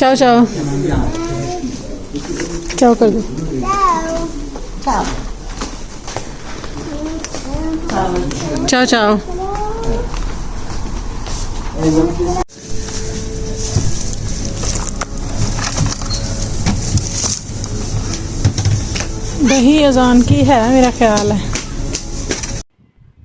चाओ चाओ चाओ कर दो। चाओ चाओ। दही अजान की है मेरा ख्याल है।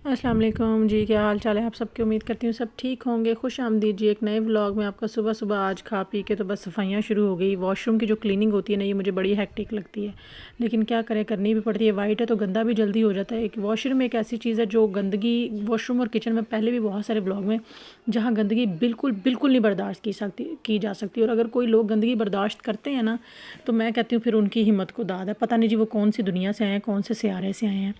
अस्सलाम वालेकुम जी, क्या हाल चाल है आप सबकी। उम्मीद करती हूँ सब ठीक होंगे। खुश आमदीद जी एक नए व्लॉग में आपका। सुबह सुबह आज खा पी के तो बस सफाइयाँ शुरू हो गई। वॉशरूम की जो क्लीनिंग होती है ना, ये मुझे बड़ी हेक्टिक लगती है, लेकिन क्या करें, करनी भी पड़ती है। वाइट है तो गंदा भी जल्दी हो जाता है। एक वॉशरूम एक ऐसी चीज़ है जो गंदगी, वॉशरूम और किचन में पहले भी बहुत सारे व्लॉग में जहाँ गंदगी बिल्कुल बिल्कुल नहीं बर्दाश्त की जा सकती। और अगर कोई लोग गंदगी बर्दाश्त करते हैं ना, तो मैं कहती हूँ फिर उनकी हिम्मत को दाद है। पता नहीं जी वो कौन सी दुनिया से आए हैं, कौन से सियारे से आए हैं।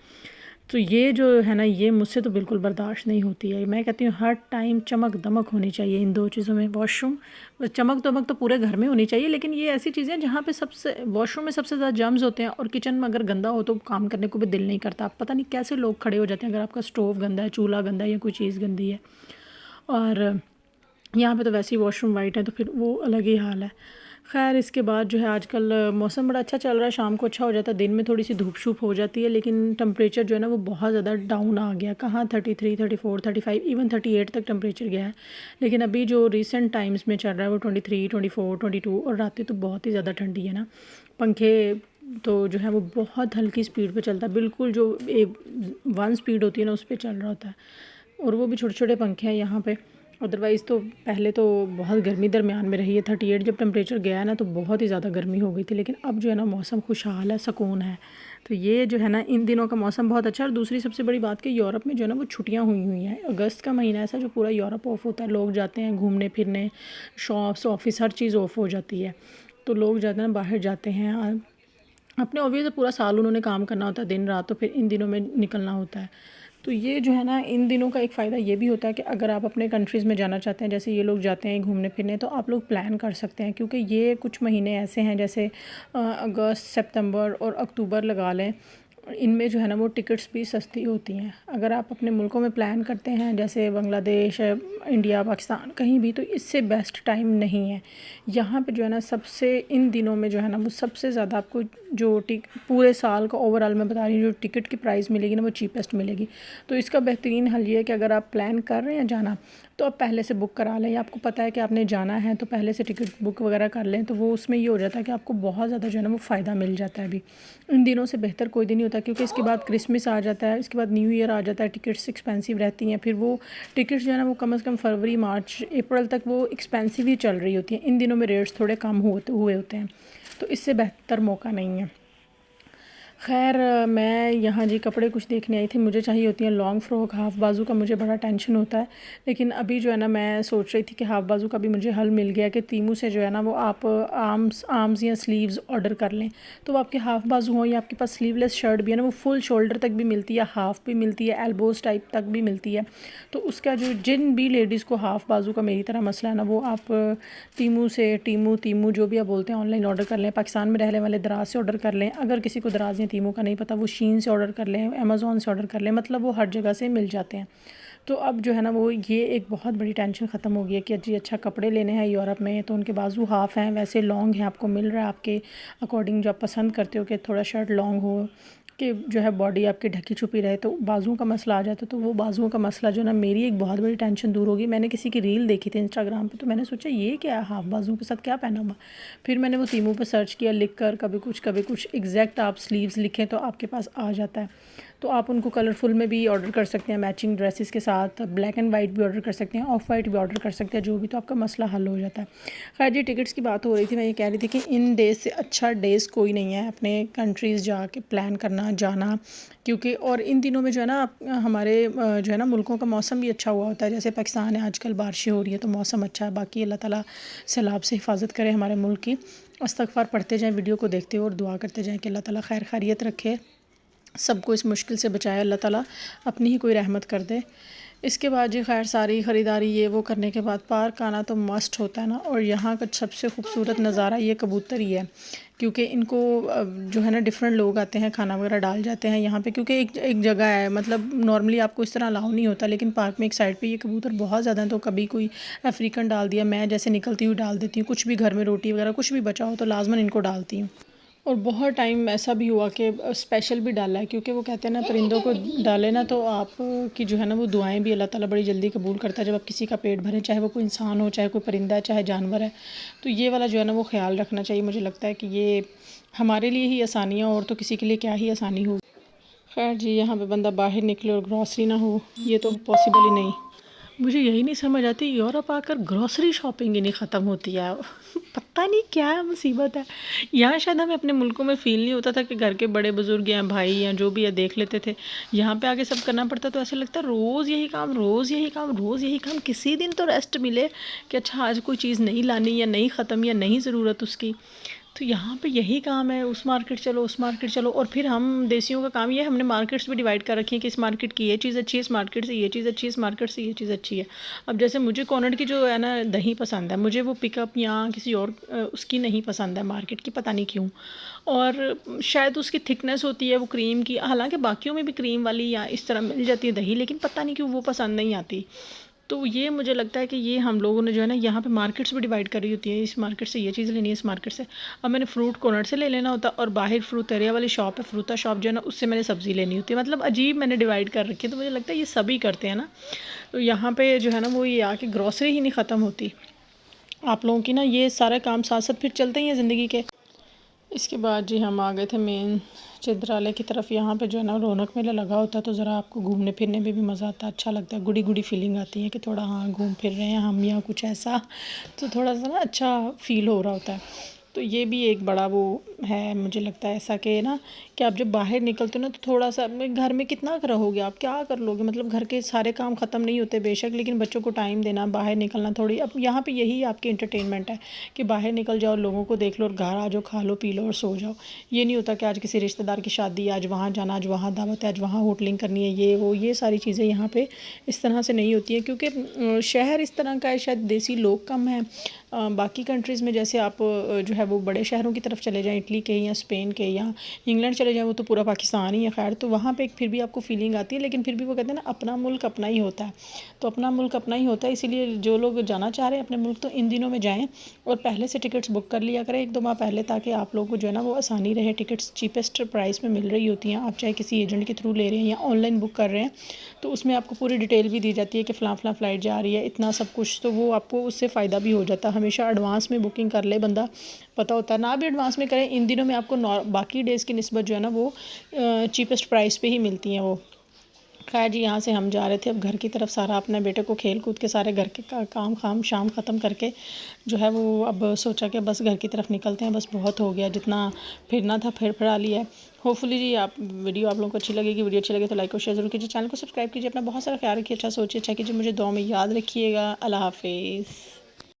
तो ये जो है ना, ये मुझसे तो बिल्कुल बर्दाश्त नहीं होती है। मैं कहती हूँ हर टाइम चमक दमक होनी चाहिए इन दो चीज़ों में। वॉशरूम चमक दमक तो पूरे घर में होनी चाहिए, लेकिन ये ऐसी चीज़ें जहाँ पे सबसे, वॉशरूम में सबसे ज़्यादा जर्म्स होते हैं और किचन में अगर गंदा हो तो काम करने को भी दिल नहीं करता। पता नहीं कैसे लोग खड़े हो जाते हैं अगर आपका स्टोव गंदा है, चूल्हा गंदा है या कोई चीज़ गंदी है। और यहाँ पे तो वैसे ही वॉशरूम वाइट है तो फिर वो अलग ही हाल है। खैर इसके बाद जो है आजकल मौसम बड़ा अच्छा चल रहा है। शाम को अच्छा हो जाता है, दिन में थोड़ी सी धूप शूप हो जाती है, लेकिन टेम्परेचर जो है ना वो बहुत ज़्यादा डाउन आ गया। कहाँ 33, 34, 35, इवन 38 तक टेम्परेचर गया है। लेकिन अभी जो रिसेंट टाइम्स में चल रहा है वो 23, 24, 22। और रातें तो बहुत ही ज़्यादा ठंडी है ना। पंखे तो जो है वो बहुत हल्की स्पीड पे चलता है, बिल्कुल जो एक 1 स्पीड होती है ना उस पर चल रहा होता है। और वो भी छोटे छोटे पंखे हैं यहाँ पे। अदरवाइज़ तो पहले तो बहुत गर्मी दरमियान में रही है। 38 जब टेम्परेचर गया है ना तो बहुत ही ज़्यादा गर्मी हो गई थी, लेकिन अब जो है ना मौसम खुशहाल है, सुकून है। तो ये जो है ना इन दिनों का मौसम बहुत अच्छा है। और दूसरी सबसे बड़ी बात कि यूरोप में जो है ना वो छुट्टियाँ हुई हुई हैं। अगस्त का महीना ऐसा जो पूरा यूरोप ऑफ होता है, लोग जाते हैं घूमने फिरने, shops office her cheese of हो जाती है। तो लोग जाते हैं बाहर जाते हैं अपने, ऑब्वियस पूरा साल उन्होंने काम करना होता है दिन रात, तो फिर इन दिनों में निकलना होता है। तो ये जो है ना इन दिनों का एक फ़ायदा ये भी होता है कि अगर आप अपने कंट्रीज़ में जाना चाहते हैं, जैसे ये लोग जाते हैं घूमने फिरने, तो आप लोग प्लान कर सकते हैं। क्योंकि ये कुछ महीने ऐसे हैं जैसे अगस्त, सितंबर और अक्टूबर लगा लें, इनमें जो है ना वो टिकट्स भी सस्ती होती हैं। अगर आप अपने मुल्कों में प्लान करते हैं जैसे बांग्लादेश, इंडिया, पाकिस्तान, कहीं भी, तो इससे बेस्ट टाइम नहीं है। यहाँ पे जो है ना सबसे इन दिनों में जो है ना वो सबसे ज़्यादा आपको जो पूरे साल का ओवरऑल मैं बता रही हूँ जो टिकट की प्राइस मिलेगी ना वो चीपेस्ट मिलेगी। तो इसका बेहतरीन हल ये है कि अगर आप प्लान कर रहे हैं जाना तो आप पहले से बुक करा लें, या आपको पता है कि आपने जाना है तो पहले से टिकट बुक वगैरह कर लें। तो वो उसमें ये हो जाता है कि आपको बहुत ज़्यादा जो है ना वो फ़ायदा मिल जाता है। अभी इन दिनों से बेहतर कोई दिन नहीं होता, क्योंकि इसके बाद क्रिसमस आ जाता है, इसके बाद न्यू ईयर आ जाता है, टिकट्स एक्सपेंसिव रहती हैं। फिर वो टिकट्स जो है ना वो कम से कम फरवरी, मार्च, अप्रैल तक वो एक्सपेंसिव ही चल रही होती हैं। इन दिनों में रेट्स थोड़े कम हुए होते हैं, तो इससे बेहतर मौका नहीं है। खैर मैं यहाँ जी कपड़े कुछ देखने आई थी, मुझे चाहिए होती हैं लॉन्ग फ्रॉक। हाफ़ बाजू का मुझे बड़ा टेंशन होता है, लेकिन अभी जो है ना मैं सोच रही थी कि हाफ़ बाजू का भी मुझे हल मिल गया कि तीमू से जो है ना वो आप आर्म्स या स्लीव्स ऑर्डर कर लें। तो वो आपके हाफ़ बाजू हो या आपके पास स्लीवलेस शर्ट भी है ना, वो फुल शोल्डर तक भी मिलती है, हाफ़ भी मिलती है, एल्बोज़ टाइप तक भी मिलती है। तो उसका जो जिन भी लेडीज़ को हाफ़ बाजू का मेरी तरह मसला है ना, वो आप तीमू से, तीमू जो भी आप बोलते हैं, ऑनलाइन ऑर्डर कर लें। पाकिस्तान में रहने वाले दराज से ऑर्डर कर लें। अगर किसी को दराज या तीमू का नहीं पता, वो शीन से ऑर्डर कर लें, अमेज़ॉन से ऑर्डर कर लें, मतलब वो हर जगह से मिल जाते हैं। तो अब जो है ना वो ये एक बहुत बड़ी टेंशन ख़त्म हो गई है कि जी अच्छा कपड़े लेने हैं यूरोप में, तो उनके बाजू हाफ़ हैं, वैसे लॉन्ग हैं, आपको मिल रहा है आपके अकॉर्डिंग जो आप पसंद करते हो कि थोड़ा शर्ट लॉन्ग हो, कि जो है बॉडी आपकी ढकी छुपी रहे। तो बाजुओं का मसला आ जाता है, तो वो बाजुओं का मसला जो ना मेरी एक बहुत बड़ी टेंशन दूर होगी। मैंने किसी की रील देखी थी इंस्टाग्राम पे, तो मैंने सोचा ये क्या है, हाफ बाजुओं के साथ क्या पहना हुआ। फिर मैंने वो तीमू पे सर्च किया, लिख कर कभी कुछ एग्जैक्ट आप स्लीव्स लिखें तो आपके पास आ जाता है। तो आप उनको कलरफुल में भी ऑर्डर कर सकते हैं, मैचिंग ड्रेसेस के साथ, ब्लैक एंड वाइट भी ऑर्डर कर सकते हैं, ऑफ वाइट भी ऑर्डर कर सकते हैं, जो भी, तो आपका मसला हल हो जाता है। खैर जी टिकट्स की बात हो रही थी, मैं ये कह रही थी कि इन डेज़ से अच्छा डेज़ कोई नहीं है अपने कंट्रीज़ जाके प्लान करना जाना, क्योंकि और इन दिनों में जो है ना हमारे जो है ना मुल्कों का मौसम भी अच्छा हुआ होता है। जैसे पाकिस्तान है आजकल बारिशें हो रही है तो मौसम अच्छा है। बाकी अल्लाह ताला सैलाब से हिफाजत करे हमारे मुल्क की। इस्तग़फ़ार पढ़ते जाएँ, वीडियो को देखते हुए और दुआ करते जाएँ कि अल्लाह ताला खैर खैरियत रखे, सबको इस मुश्किल से बचाए, अल्लाह ताला अपनी ही कोई रहमत कर दे। इसके बाद जी खैर सारी ख़रीदारी ये वो करने के बाद पार्क आना तो मस्ट होता है ना। और यहाँ का सबसे खूबसूरत नज़ारा ये कबूतर ही है। क्योंकि इनको जो है ना डिफरेंट लोग आते हैं, खाना वगैरह डाल जाते हैं यहाँ पे, क्योंकि एक एक जगह है, मतलब नॉर्मली आपको इस तरह अलाउ नहीं होता, लेकिन पार्क में एक साइड पे ये कबूतर बहुत ज़्यादा हैं, तो कभी कोई अफ्रीकन डाल दिया, मैं जैसे निकलती हुई डाल देती हूँ, कुछ भी घर में रोटी वगैरह कुछ भी बचा हो तो लाजमन इनको डालती हूँ। और बहुत टाइम ऐसा भी हुआ कि स्पेशल भी डाला है, क्योंकि वो कहते हैं ना परिंदों को डाले ना तो आप की जो है ना वो दुआएं भी अल्लाह ताला बड़ी जल्दी कबूल करता है, जब आप किसी का पेट भरें, चाहे वो कोई इंसान हो, चाहे कोई परिंदा है, चाहे जानवर है। तो ये वाला जो है ना वो ख्याल रखना चाहिए। मुझे लगता है कि ये हमारे लिए ही आसानियाँ, और तो किसी के लिए क्या ही आसानी हो। खैर जी, यहाँ पे बंदा बाहर निकले और ग्रॉसरी ना हो, ये तो पॉसिबल ही नहीं। मुझे यही नहीं समझ आती, यूरोप आकर ग्रॉसरी शॉपिंग ही नहीं ख़त्म होती है। पता नहीं क्या है, मुसीबत है। यहाँ शायद हमें अपने मुल्कों में फ़ील नहीं होता था कि घर के बड़े बुज़ुर्ग या भाई या जो भी है देख लेते थे। यहाँ पे आके सब करना पड़ता, तो ऐसे लगता है रोज़ यही काम, रोज़ यही काम, रोज़ यही काम। किसी दिन तो रेस्ट मिले कि अच्छा आज कोई चीज़ नहीं लानी या नहीं ख़त्म या नहीं ज़रूरत उसकी। तो यहाँ पे यही काम है, उस मार्केट चलो, उस मार्केट चलो। और फिर हम देसियों का काम ये है, हमने मार्केट्स भी डिवाइड कर रखी है कि इस मार्केट की ये चीज़ अच्छी है, इस मार्केट से ये चीज़ अच्छी है, इस मार्केट से ये चीज़ अच्छी है। अब जैसे मुझे कॉर्नर की जो है ना दही पसंद है, मुझे वो पिकअप या किसी और उसकी नहीं पसंद है मार्केट की, पता नहीं क्यों। और शायद उसकी थिकनेस होती है वो क्रीम की, हालांकि बाकियों में भी क्रीम वाली या इस तरह मिल जाती है दही, लेकिन पता नहीं क्यों वो पसंद नहीं आती। तो ये मुझे लगता है कि ये हम लोगों ने जो है ना यहाँ पे मार्केट्स भी डिवाइड करी होती है, इस मार्केट से ये चीज़ लेनी है, इस मार्केट से। अब मैंने फ्रूट कॉर्नर से ले लेना होता, और बाहर फ्रूटेरिया वाली शॉप है, फ्रूटा शॉप जो है ना उससे मैंने सब्ज़ी लेनी होती है। मतलब अजीब मैंने डिवाइड कर रखी है। तो मुझे लगता है ये सभी करते हैं ना, तो यहाँ पे जो है ना वो ये आके ग्रॉसरी ही नहीं ख़त्म होती। आप लोगों की ना ये सारे काम साथ साथ फिर चलते ही हैं ज़िंदगी के। इसके बाद जी हम आ गए थे मेन चित्रालय की तरफ। यहाँ पे जो है ना रौनक मेला लगा होता है, तो ज़रा आपको घूमने फिरने में भी मज़ा आता है, अच्छा लगता है, गुड़ी गुड़ी फीलिंग आती है कि थोड़ा हाँ घूम फिर रहे हैं हम या कुछ ऐसा। तो थोड़ा सा ना अच्छा फ़ील हो रहा होता है। तो ये भी एक बड़ा वो है, मुझे लगता है ऐसा कि ना कि आप जब बाहर निकलते हो ना तो थोड़ा सा घर में कितना रहोगे, आप क्या कर लोगे, मतलब घर के सारे काम ख़त्म नहीं होते बेशक, लेकिन बच्चों को टाइम देना, बाहर निकलना थोड़ी। अब यहाँ पे यही आपकी एंटरटेनमेंट है कि बाहर निकल जाओ, लोगों को देख लो और घर आ जाओ, खा लो पी लो और सो जाओ। ये नहीं होता कि आज किसी रिश्तेदार की शादी, आज वहाँ जाना, आज वहाँ दावत है, आज वहाँ होटलिंग करनी है, ये वो ये सारी चीज़ें यहाँ पे इस तरह से नहीं होती हैं, क्योंकि शहर इस तरह का है, शायद देसी लोग कम हैं। बाकी कंट्रीज़ में जैसे आप जो है वो बड़े शहरों की तरफ चले जाएं, इटली के या स्पेन के या इंग्लैंड चले जाएं, वो तो पूरा पाकिस्तान ही है खैर, तो वहाँ पे एक फिर भी आपको फीलिंग आती है। लेकिन फिर भी वो कहते हैं ना अपना मुल्क अपना ही होता है, तो अपना मुल्क अपना ही होता है। इसीलिए जो लोग जाना चाह रहे हैं अपने मुल्क, तो इन दिनों में जाएँ और पहले से टिकट्स बुक कर लिया करें 1-2 माह पहले, ताकि आप लोगों को जो है ना वो आसानी रहे। टिकट्स चीपेस्ट प्राइस में मिल रही होती हैं, आप चाहे किसी एजेंट के थ्रू ले रहे हैं या ऑनलाइन बुक कर रहे हैं, तो उसमें आपको पूरी डिटेल भी दी जाती है कि फ़लाँ फ़लाँ फ़्लाइट जा रही है, इतना सब कुछ, तो वो आपको उससे फ़ायदा भी हो जाता है। हमेशा एडवांस में बुकिंग कर ले बंदा, पता होता है ना भी एडवांस में करें, इन दिनों में आपको बाकी डेज़ की निस्बत जो है ना वो चीपेस्ट प्राइस पे ही मिलती हैं वो। खैर जी, यहाँ से हम जा रहे थे अब घर की तरफ, सारा अपने बेटे को खेल कूद के सारे घर के काम खाम शाम ख़त्म करके जो है वो अब सोचा कि बस घर की तरफ निकलते हैं, बस बहुत हो गया, जितना फिरना था फिर फिरा लिया है। होपफुली जी आप वीडियो आप लोगों को अच्छी लगेगी। वीडियो अच्छी लगे तो लाइक और शेयर जरूर कीजिए, चैनल को सब्सक्राइब कीजिए, अपना बहुत सारा ख्याल रखिए, अच्छा सोचिए, अच्छा कीजिए, मुझे दुआ में याद रखिएगा। अल्लाह हाफिज़।